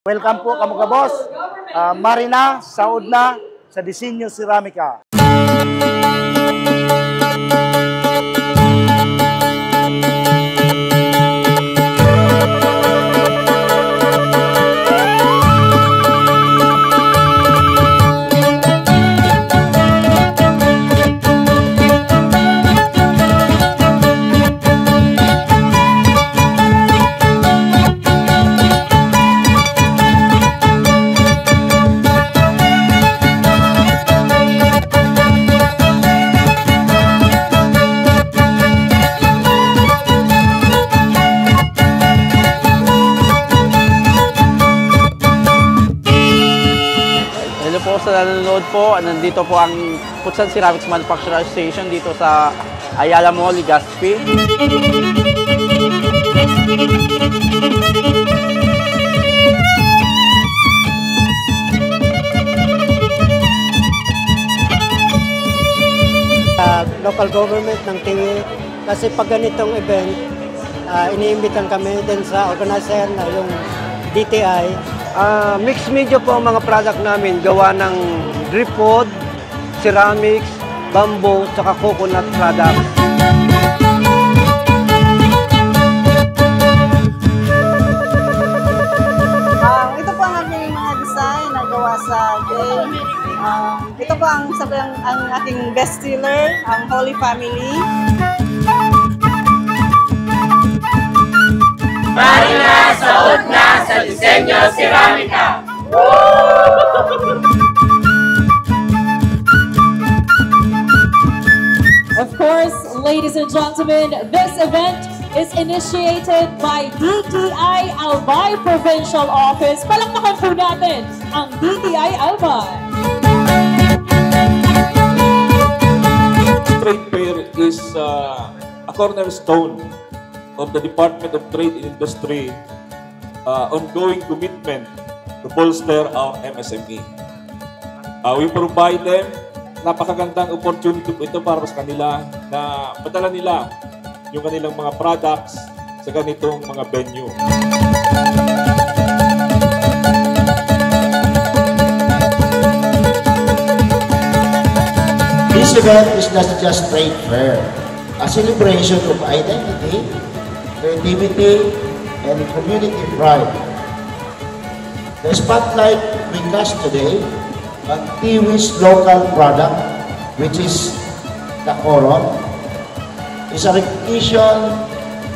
Welcome po kamuga boss. Marina, saud na sa Disenyo Ceramika. Sa nanonood po, nandito po ang Putsan Ceramics Manufacturer Station dito sa Ayala Mall, Legazpi. Local government ng Tiwi, kasi pag ganitong event, iniimbitan kami din sa organizer na yung DTI. Mixed media po ang mga product namin, gawa ng driftwood, ceramics, bamboo, saka coconut products. Ito po ang aking mga design na gawa sa game. Ito po ang aking best seller, ang Holy Family. Marina, saud na sa Disenyo Ceramika! Of course, ladies and gentlemen, this event is initiated by DTI Albay Provincial Office. Palakpakan po natin ang DTI Albay. Trade fair is a cornerstone of the Department of Trade and Industry ongoing commitment to bolster our MSME. We provide them napakagandang opportunity po ito para sa kanila na madala nila yung kanilang mga products sa ganitong mga venue. This event is not just trade fair, a celebration of identity, creativity, and community pride. The spotlight we cast today on Tiwi's local product, which is the coron, is a recognition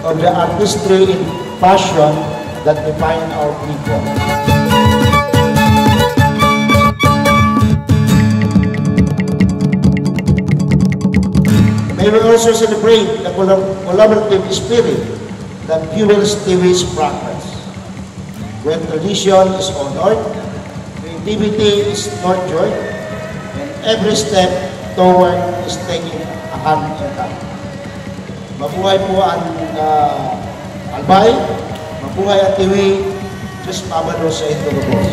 of the artistry and passion that define our people. May we also celebrate the collaborative spirit that fuels Tiwi's progress. When tradition is honored, creativity is nurtured, and every step toward is taking a hand in hand. Mabuhay po ang Albay, mabuhay ang Tiwi, Diyos Pabalo sa Indologos.